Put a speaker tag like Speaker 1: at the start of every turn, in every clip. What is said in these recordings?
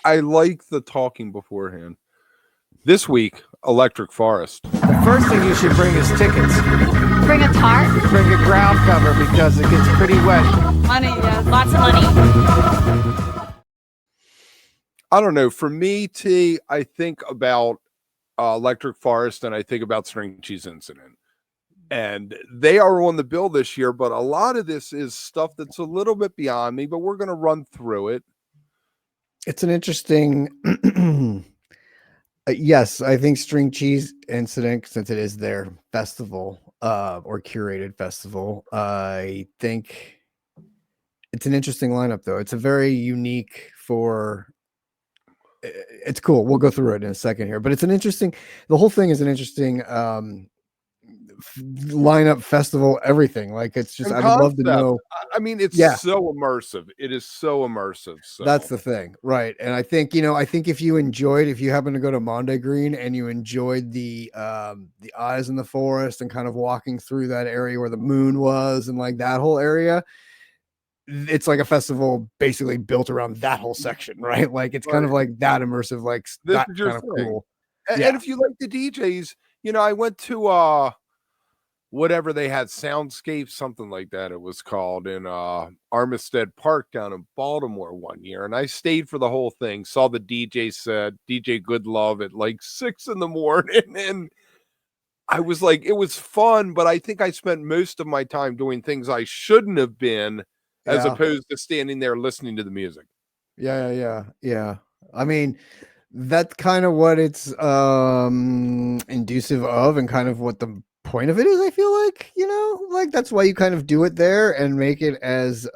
Speaker 1: I like the talking beforehand. This week, Electric Forest.
Speaker 2: The first thing you should bring is tickets.
Speaker 3: Bring a tarp?
Speaker 2: Bring a ground cover because it gets pretty wet.
Speaker 3: Money, yes. Lots of money.
Speaker 1: I don't know. For me, T, I think about Electric Forest and I think about String Cheese Incident. And they are on the bill this year, but a lot of this is stuff that's a little bit beyond me, but we're going to run through it.
Speaker 4: It's an interesting... yes, I think String Cheese Incident, since it is their festival or curated festival, I think it's an interesting lineup, though. It's a very unique for... It's cool. We'll go through it in a second here, but it's an interesting... The whole thing is an interesting lineup, festival, everything. Like, it's just... I would love to know...
Speaker 1: I mean, it's so immersive. It is so immersive. So.
Speaker 4: That's the thing, right? And I think, if you happen to go to Monday Green and you enjoyed the eyes in the forest and kind of walking through that area where the moon was and like that whole area, it's like a festival basically built around that whole section, right? Like it's kind of like that immersive, like that kind of cool.
Speaker 1: And if you like the DJs, I went to whatever they had, Soundscape, something like that it was called, in Armistead Park down in Baltimore one year, and I stayed for the whole thing. Saw the DJ set, DJ Goodlove, at like 6 a.m, and I was like, it was fun, but I think I spent most of my time doing things I shouldn't have been, as opposed to standing there listening to the music.
Speaker 4: Yeah. I mean, that's kind of what it's inducive of, and kind of what the point of it is. I feel like, like that's why you kind of do it there and make it as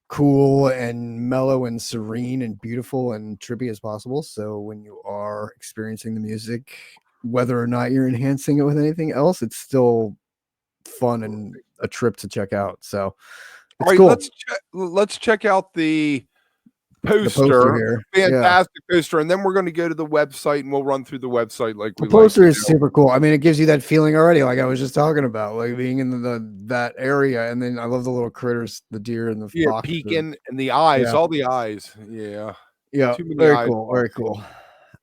Speaker 4: cool and mellow and serene and beautiful and trippy as possible. So when you are experiencing the music, whether or not you're enhancing it with anything else, it's still fun and a trip to check out. So
Speaker 1: all right, cool. Let's check out the poster
Speaker 4: here.
Speaker 1: Fantastic poster, and then we're going to go to the website and we'll run through the website. Like
Speaker 4: the poster is super cool. I mean, it gives you that feeling already, like I was just talking about, like being in that area. And then I love the little critters, the deer and the fox
Speaker 1: peeking, and the eyes, all the eyes. Yeah,
Speaker 4: very cool, very cool.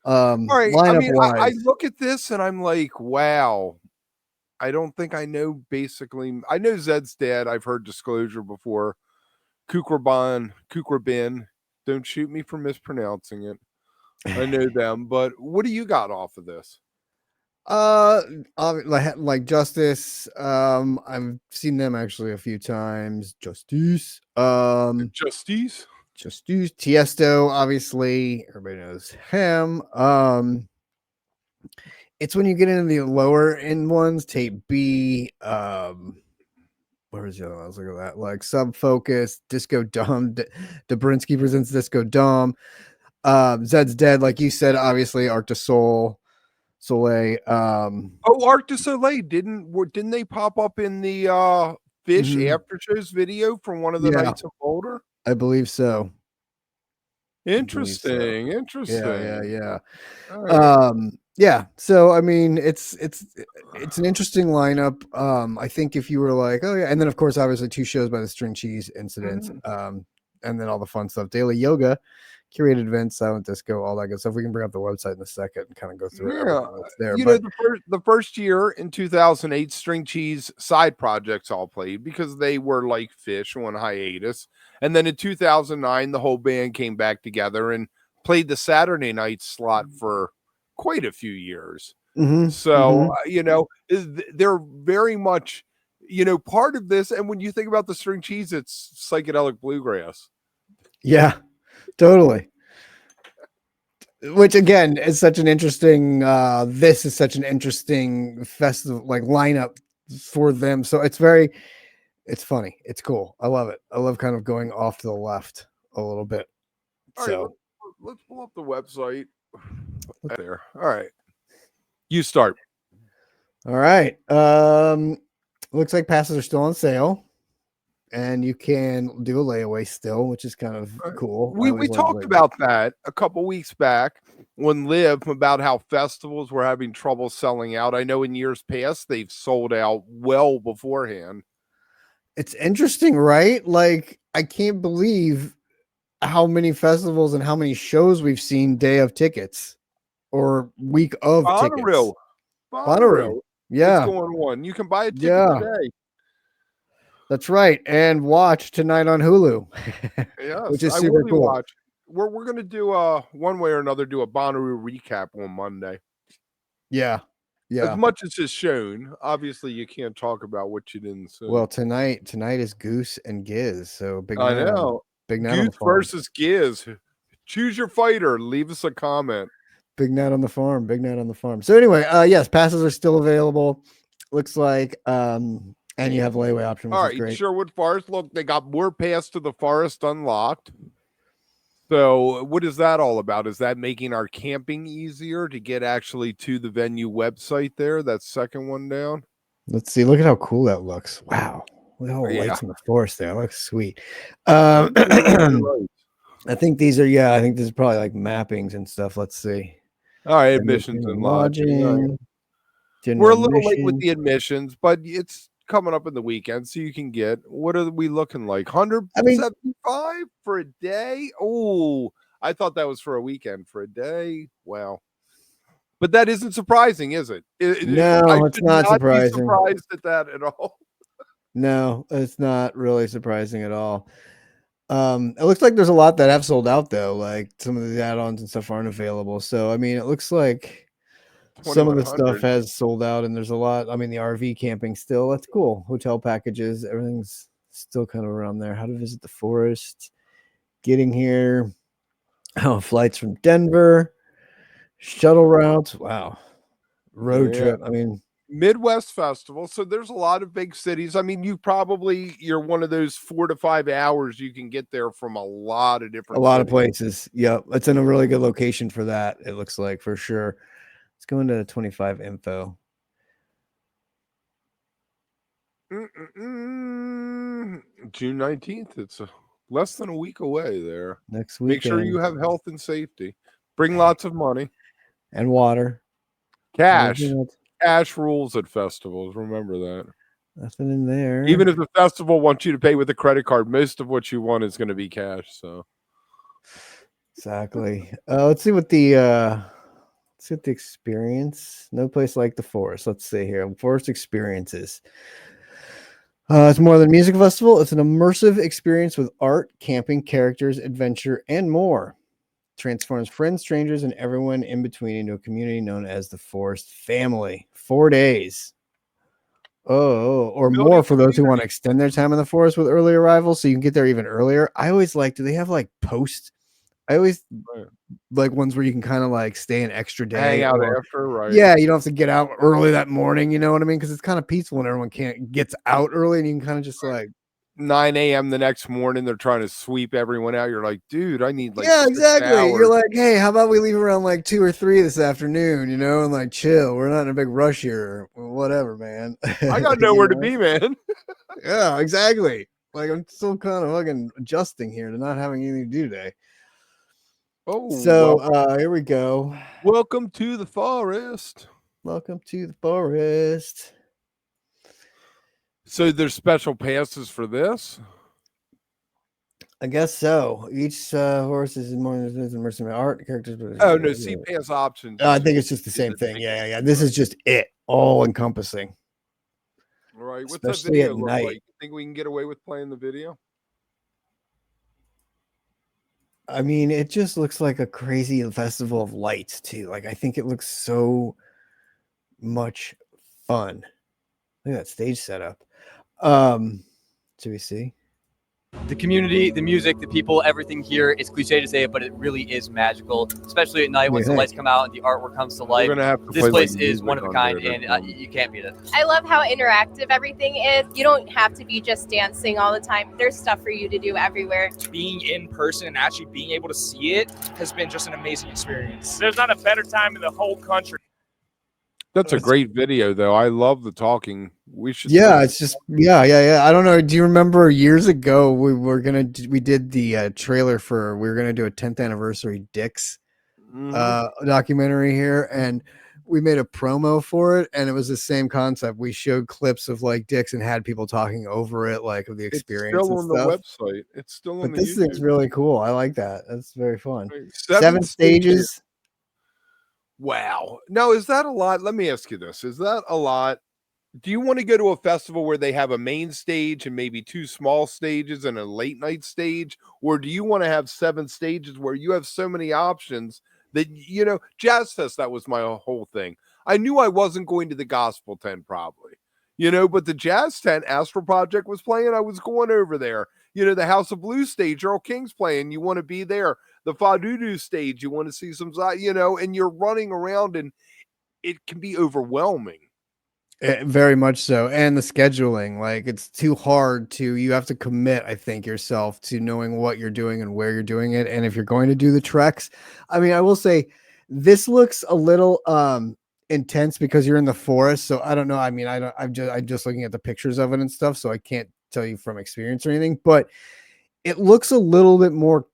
Speaker 1: All right, I mean, I look at this and I'm like, wow, I don't think I know. Basically, I know Zed's dad. I've heard Disclosure before. Kukrabin. Don't shoot me for mispronouncing it. I know them, but what do you got off of this?
Speaker 4: Like Justice. I've seen them actually a few times. Justice. Tiësto, obviously, everybody knows him. It's when you get into the lower end ones, Tape B, where was the other one? I was looking at that, like Sub Focus, Disco Dumb, Dobrinsky presents Disco Dumb, Zed's Dead, like you said, obviously, Arc de Soleil.
Speaker 1: Arc de Soleil didn't they pop up in the Fish after shows video from one of the nights of Boulder?
Speaker 4: I believe so.
Speaker 1: Interesting.
Speaker 4: Yeah. Right. So I mean, it's an interesting lineup. I think if you were like, oh yeah, and then of course, obviously 2 shows by the String Cheese Incident, and then all the fun stuff, daily yoga, curated events, silent disco, all that good stuff. We can bring up the website in a second and kind of go through everything that's there.
Speaker 1: The first year in 2008, String Cheese side projects all played because they were like Fish on hiatus. And then in 2009, the whole band came back together and played the Saturday night slot for quite a few years. So, they're very much, part of this. And when you think about the String Cheese, it's psychedelic bluegrass.
Speaker 4: Yeah, totally. Which again is such an interesting, this is such an interesting festival, like lineup for them. So it's funny. It's cool. I love it. I love kind of going off to the left a little bit.
Speaker 1: All right, let's pull up the website. There. All right. You start.
Speaker 4: All right. Looks like passes are still on sale. And you can do a layaway still, which is kind of cool.
Speaker 1: We talked about that a couple weeks back on Live, about how festivals were having trouble selling out. I know in years past they've sold out well beforehand.
Speaker 4: It's interesting, right? Like, I can't believe how many festivals and how many shows we've seen day of tickets or week of tickets.
Speaker 1: Bonnaroo.
Speaker 4: Bonnaroo.
Speaker 1: It's
Speaker 4: Yeah.
Speaker 1: going on. You can buy a ticket
Speaker 4: Yeah.
Speaker 1: today.
Speaker 4: That's right. And watch tonight on Hulu, which
Speaker 1: Yes,
Speaker 4: is
Speaker 1: I will
Speaker 4: super
Speaker 1: be
Speaker 4: cool.
Speaker 1: watching. We're gonna do one way or another do a Bonnaroo recap on Monday.
Speaker 4: Yeah.
Speaker 1: As
Speaker 4: Yeah.
Speaker 1: much as is shown, obviously you can't talk about what you didn't see.
Speaker 4: Well, tonight is Goose and Giz. So big
Speaker 1: I
Speaker 4: night on
Speaker 1: know.
Speaker 4: big night on the
Speaker 1: Goose
Speaker 4: farm.
Speaker 1: versus Giz. Choose your fighter. Leave us a comment.
Speaker 4: Big night on the farm. Big night on the farm. So anyway, yes, passes are still available. Looks like and you have layaway option, which
Speaker 1: All
Speaker 4: is
Speaker 1: right,
Speaker 4: great.
Speaker 1: Sherwood Forest. Look, they got more paths to the forest unlocked. So, what is that all about? Is that making our camping easier to get actually to the venue website there? That second one down.
Speaker 4: Let's see. Look at how cool that looks. Wow. Look at all the
Speaker 1: Yeah.
Speaker 4: lights in the forest there. That looks sweet.
Speaker 1: You're right.
Speaker 4: I think these are, yeah, I think this is probably like mappings and stuff. Let's see.
Speaker 1: All right, admissions and lodging. All right. We're a little late with the admissions, but it's coming up in the weekend, so you can get. What are we looking like? 175 for a day? Oh, I thought that was for a weekend. For a day, wow. But that isn't surprising, is it?
Speaker 4: No,
Speaker 1: I
Speaker 4: it's
Speaker 1: should
Speaker 4: not
Speaker 1: be
Speaker 4: surprising.
Speaker 1: surprised at that at all.
Speaker 4: No, it's not really surprising at all. It looks like there's a lot that have sold out though. Like some of the add-ons and stuff aren't available. So I mean, it looks like some of the stuff
Speaker 1: 2100.
Speaker 4: has sold out, and there's a lot. I mean, the RV camping still, that's cool. Hotel packages, everything's still kind of around there. How to visit the forest, getting here, flights from Denver, shuttle routes. Wow, road
Speaker 1: Yeah.
Speaker 4: trip. I mean,
Speaker 1: Midwest Festival. So there's a lot of big cities. I mean, you're one of those 4 to 5 hours you can get there from a lot of different
Speaker 4: a lot of
Speaker 1: cities.
Speaker 4: places. Yep, it's in a really good location for that. It looks like for sure. Let's go into 25 info.
Speaker 1: June 19th. It's less than a week away there.
Speaker 4: Next
Speaker 1: Make sure you
Speaker 4: weekend.
Speaker 1: have health and safety. Bring lots of money.
Speaker 4: And water.
Speaker 1: Cash.
Speaker 4: Everything else.
Speaker 1: Cash rules at festivals. Remember that.
Speaker 4: Nothing in there.
Speaker 1: Even if the festival wants you to pay with a credit card, most of what you want is going to be cash. So
Speaker 4: exactly. Let's see what the experience. No place like the forest. Let's see here. Forest experiences. It's more than a music festival. It's an immersive experience with art, camping, characters, adventure, and more. Transforms friends, strangers, and everyone in between into a community known as the Forest Family. 4 days. Or more for those who want to extend their time in the forest with early arrivals, so you can get there even earlier. I always like, do they have like post? I always like ones where you can kind of like stay an extra day,
Speaker 1: hang out after, right?
Speaker 4: Yeah, you don't have to get out early that morning. You know what I mean? Because it's kind of peaceful when everyone gets out early, and you can kind of just like
Speaker 1: 9 a.m. the next morning. They're trying to sweep everyone out. You're like, dude, I need like
Speaker 4: yeah,
Speaker 1: 6
Speaker 4: exactly.
Speaker 1: hours.
Speaker 4: You're like, hey, how about we leave around like 2 or 3 this afternoon? You know, and like chill. We're not in a big rush here. Whatever, man.
Speaker 1: I got nowhere to be, man.
Speaker 4: Yeah, exactly. Like I'm still kind of fucking adjusting here to not having anything to do today.
Speaker 1: Oh,
Speaker 4: so here we go.
Speaker 1: Welcome to the forest.
Speaker 4: Welcome to the forest.
Speaker 1: So there's special passes for this?
Speaker 4: I guess so. Each horse is more than immersive art characters.
Speaker 1: Oh no, C pass options.
Speaker 4: I think it's just the same thing. Yeah. This is just it, all encompassing.
Speaker 1: All right. What's
Speaker 4: especially
Speaker 1: that video
Speaker 4: at
Speaker 1: look
Speaker 4: night.
Speaker 1: like? You think we can get away with playing the video?
Speaker 4: I mean, it just looks like a crazy festival of lights too. Like I think it looks so much fun. Look at that stage setup. Do we see?
Speaker 5: The community, the music, the people, everything here, it's cliche to say it, but it really is magical, especially at night once the lights come out and the artwork comes to life. This place is one of a kind, and you can't beat it.
Speaker 3: I love how interactive everything is. You don't have to be just dancing all the time. There's stuff for you to do everywhere.
Speaker 6: Being in person and actually being able to see it has been just an amazing experience.
Speaker 7: There's not a better time in the whole country.
Speaker 1: That's a great video, though. I love the talking. We should.
Speaker 4: Yeah, it's just yeah. I don't know. Do you remember years ago we did the trailer for we were gonna do a 10th anniversary Dick's documentary here, and promo for it, and it was the same concept. We showed clips of like dicks and had people talking over it, like of the experience.
Speaker 1: It's still
Speaker 4: and
Speaker 1: on the
Speaker 4: stuff.
Speaker 1: website. It's still on
Speaker 4: But
Speaker 1: the
Speaker 4: this
Speaker 1: YouTube.
Speaker 4: thing's really cool. I like that. That's very fun.
Speaker 1: 7
Speaker 4: stages.
Speaker 1: Wow. Now, is that a lot? Let me ask you this. Is that a lot? Do you want to go to a festival where they have a main stage and maybe 2 small stages and a late night stage? Or do you want to have 7 stages where you have so many options that, Jazz Fest, that was my whole thing. I knew I wasn't going to the gospel tent probably, but the jazz tent, Astral Project was playing. I was going over there. The House of Blues stage, Earl King's playing. You want to be there. The Fadudu stage, you want to see some, and you're running around and it can be overwhelming.
Speaker 4: Very much so. And the scheduling, like it's too hard you have to commit, I think, yourself to knowing what you're doing and where you're doing it. And if you're going to do the treks, I mean, I will say this looks a little intense because you're in the forest. So I don't know. I mean, I'm just looking at the pictures of it and stuff. So I can't tell you from experience or anything, but it looks a little bit more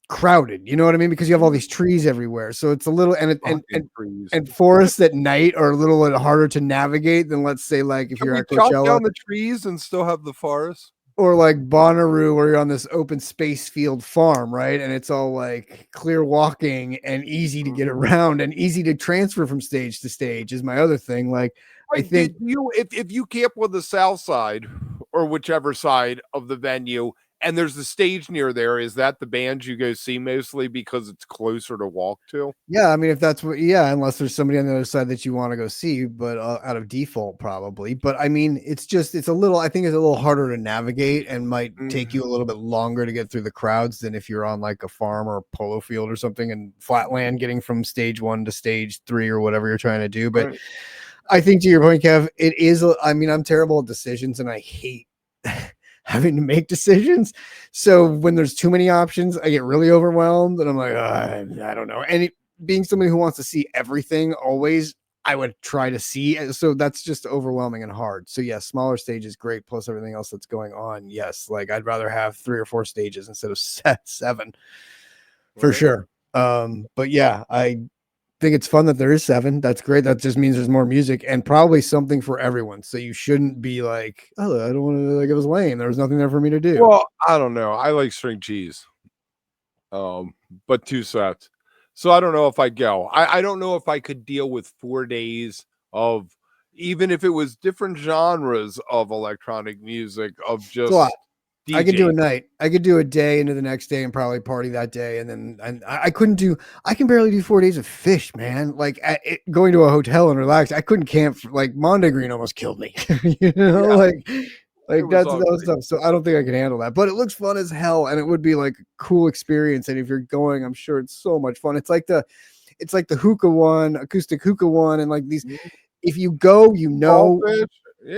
Speaker 4: crowded, you know what I mean? Because you have all these trees everywhere. So it's a little and forests at night are a little bit harder to navigate than, let's say, like if you're at Coachella,
Speaker 1: down the trees and still have the forest,
Speaker 4: or like Bonnaroo where you're on this open space field farm, right? And it's all like clear walking and easy to get around and easy to transfer from stage to stage is my other thing. Like I think
Speaker 1: if you camp on the south side or whichever side of the venue, and there's the stage near there, is that the bands you go see mostly because it's closer to walk to?
Speaker 4: Yeah, I mean, if that's unless there's somebody on the other side that you want to go see, but out of default, probably. But I mean, I think it's a little harder to navigate and might take you a little bit longer to get through the crowds than if you're on like a farm or a polo field or something and flatland getting from stage 1 to stage 3 or whatever you're trying to do. But I think to your point, Kev, it is, I mean, I'm terrible at decisions and I hate having to make decisions. So when there's too many options, I get really overwhelmed and I'm like, I don't know. And being somebody who wants to see everything always, I would try to see. So that's just overwhelming and hard. So yes, smaller stage is great. Plus everything else that's going on. Yes. Like I'd rather have 3 or 4 stages instead of 7 for sure. But yeah, I think it's fun that there is 7. That's great. That just means there's more music and probably something for everyone. So you shouldn't be like, oh, I don't want to, like, it was lame. There was nothing there for me to do.
Speaker 1: Well, I don't know. I like string cheese. But 2 sets. So I don't know if I go. I don't know if I could deal with 4 days of, even if it was different genres of electronic music, of just
Speaker 4: I could do a night. I could do a day into the next day and probably party that day. And I can barely do 4 days of fish, man. Like going to a hotel and relax. I couldn't camp. Like Monday Green almost killed me, like that's that stuff. So I don't think I can handle that, but it looks fun as hell. And it would be like a cool experience. And if you're going, I'm sure it's so much fun. It's like the hookah one, acoustic hookah one. And like these, if you go,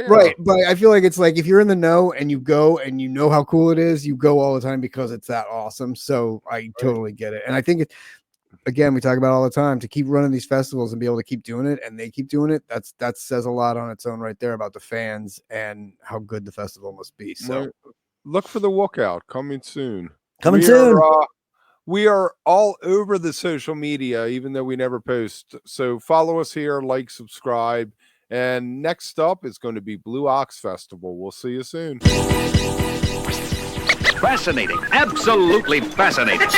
Speaker 4: right. But I feel like it's like, if you're in the know and you go and you know how cool it is, you go all the time because it's that awesome. So I totally get it. And I think again, we talk about all the time, to keep running these festivals and be able to keep doing it, and they keep doing it. That says a lot on its own right there about the fans and how good the festival must be. So
Speaker 1: look for the walkout coming soon.
Speaker 4: We
Speaker 1: are all over the social media, even though we never post. So follow us here, like, subscribe. And next up is going to be Blue Ox Festival. We'll see you soon.
Speaker 8: Fascinating. Absolutely fascinating.